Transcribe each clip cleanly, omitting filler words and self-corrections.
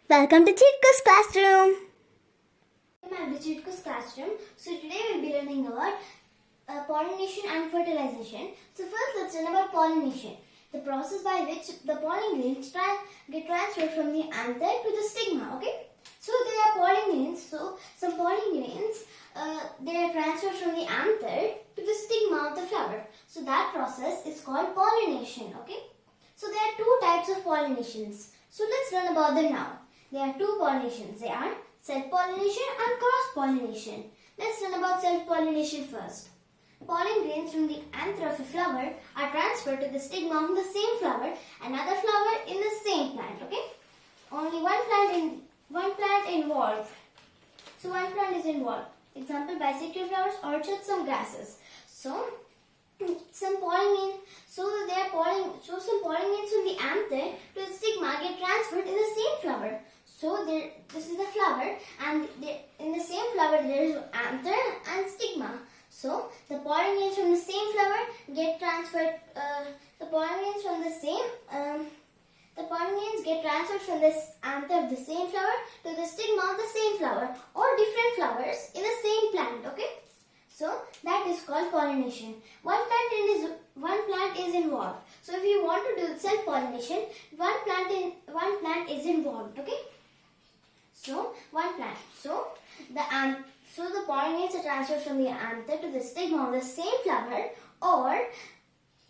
Welcome to Chitku's classroom. I'm at the Chitku's classroom. So today we'll be learning about pollination and fertilization. So first let's learn about pollination. The process by which the pollen grains get transferred from the anther to the stigma. Okay. So there are pollen grains. So some pollen grains they are transferred from the anther to the stigma of the flower. So that process is called pollination. Okay. So there are two types of pollinations. So let's learn about them now. There are two pollinations. They are self-pollination and cross-pollination. Let's learn about self-pollination first. Pollen grains from the anther of a flower are transferred to the stigma of the same flower, another flower in the same plant. Okay? Only one plant involved. So one plant is involved. Example: bisexual flowers, orchids, some grasses. So some pollen some pollen grains from the anther to the stigma get transferred in the same flower. So this is the flower, and in the same flower there is anther and stigma. So the pollen grains from the same flower get transferred. The pollen grains from this anther of the same flower to the stigma of the same flower, or different flowers in the same plant. Okay. So that is called pollination. One plant is involved. So if you want to do self-pollination, one plant is involved. Okay. So one plant. So the pollen grains are transferred from the anther to the stigma of the same flower, or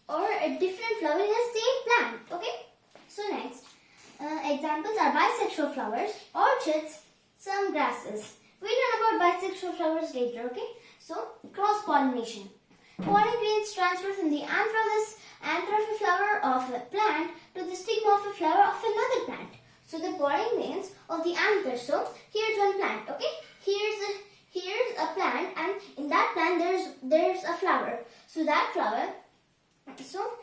a different flower in the same plant. Okay. So next, examples are bisexual flowers, orchids, some grasses. We learn about bisexual flowers later. Okay. So cross-pollination. Pollen grains transfer from the anther of a flower of a plant to the stigma of a flower of another plant. So the pollen grains of the anther. So here's one plant. Okay, here's a plant, and in that plant there's a flower. So that flower. So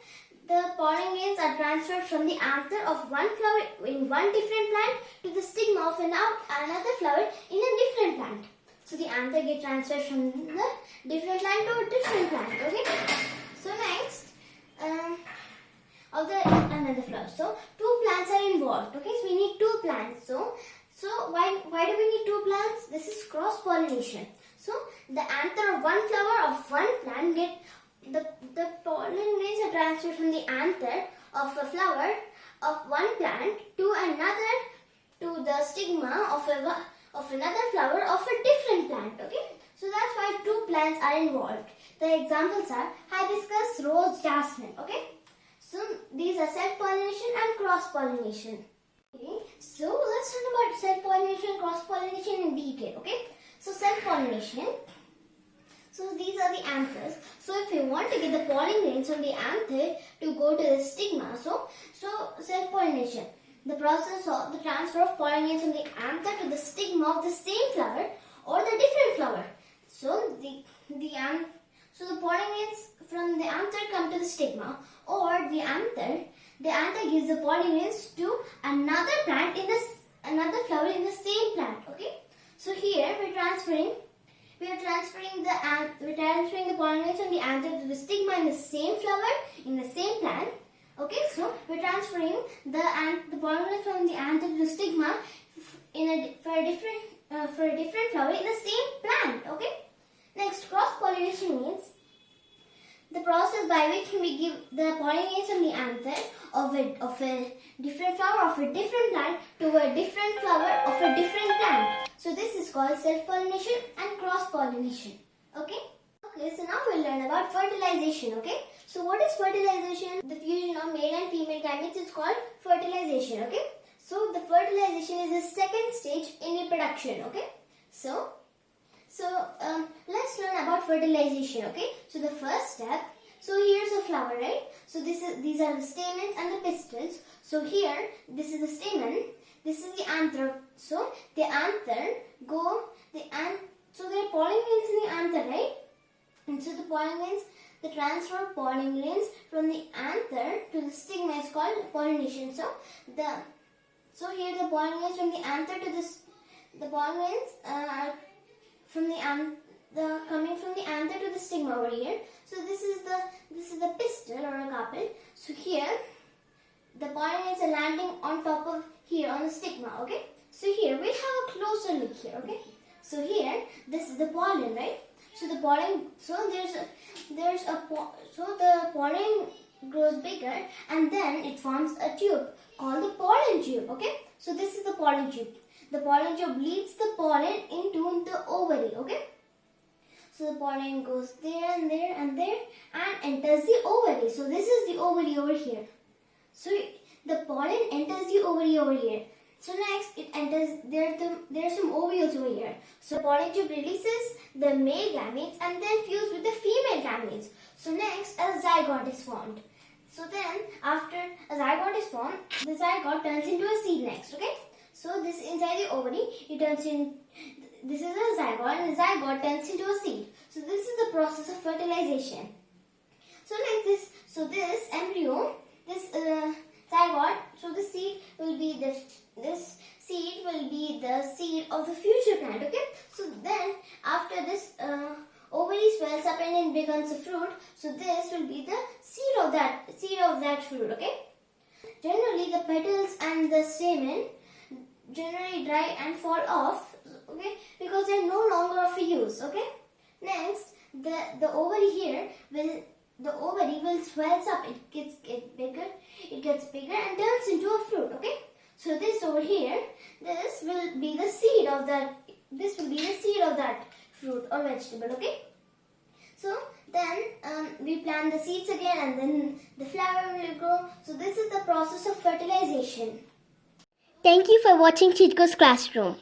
the pollen grains are transferred from the anther of one flower in one different plant to the stigma of another flower in a different plant. So the anther get transferred from the different plant to a different plant. Okay. So next, of the another flower. So two plants are involved. Okay. So we need two plants. So why do we need two plants? This is cross pollination. So the anther of one flower of one plant get the pollen grains are transferred from the anther of a flower of one plant to the stigma of another flower of a different plant. Okay. So that's why two plants are involved. The examples are hibiscus, rose, jasmine. Okay. So these are self-pollination and cross-pollination. Okay. So let's learn about self-pollination and cross-pollination in detail. Okay. So self-pollination. So these are the anthers. So if you want to get the pollen grains from the anther to go to the stigma, so self-pollination. The process of the transfer of pollen grains from the anther to the stigma of the same flower or the different flower. So the pollen grains from the anther come to the stigma, or the anther gives the pollen grains to another flower in the same plant. Okay. So here we're transferring the pollen grains from the anther to the stigma in the same flower in the same plant. Okay, so we're transferring the pollen grains from the anther to the stigma for a different flower in the same plant. Okay. Next, cross pollination means the process by which we give the pollen grains from the anther of a different flower of a different plant to a different flower of a different plant. So this is called self-pollination and cross-pollination. Okay? Okay, so now we'll learn about fertilization. Okay? So what is fertilization? The fusion of male and female gametes is called fertilization. Okay? So the fertilization is the second stage in reproduction. Okay? So let's learn about fertilization. Okay? So the first step. So here's a flower, right? So these are the stamens and the pistils. So here, this is the stamen. This is the anther. So the anther so there are pollen grains in the anther, right? And so the transfer of pollen grains from the anther to the stigma is called pollination. So here the pollen grains from the anther to the pollen grains are coming from the anther to the stigma over here. So this is the pistil or a carpel. So here the pollen grains are landing on top of here on the stigma. Okay. So here we'll have a closer look here, okay? So here, this is the pollen, right? So the pollen, so the pollen grows bigger and then it forms a tube called the pollen tube, okay? So this is the pollen tube. The pollen tube leads the pollen into the ovary, okay? So the pollen goes there and there and there and enters the ovary. So this is the ovary over here. So the pollen enters the ovary over here. So next it enters, there are some ovules over here. So pollen tube releases the male gametes and then fuse with the female gametes. So next a zygote is formed. So then after a zygote is formed, the zygote turns into a seed next, okay? So this inside the ovary, it turns in, this is a zygote and the zygote turns into a seed. So this is the process of fertilization. So like this, so this embryo, this zygote, so the seed will be this seed will be the seed of the future plant, okay? So then after this ovary swells up and it becomes a fruit, so this will be the seed of that fruit, okay? Generally the petals and the stamen generally dry and fall off, okay, because they are no longer of use, okay? Next, the ovary here will swells up, it gets bigger and turns into a fruit, okay? So this over here, this will be the seed of that fruit or vegetable, okay? So then we plant the seeds again and then the flower will grow. So this is the process of fertilization. Thank you for watching Chitko's Classroom.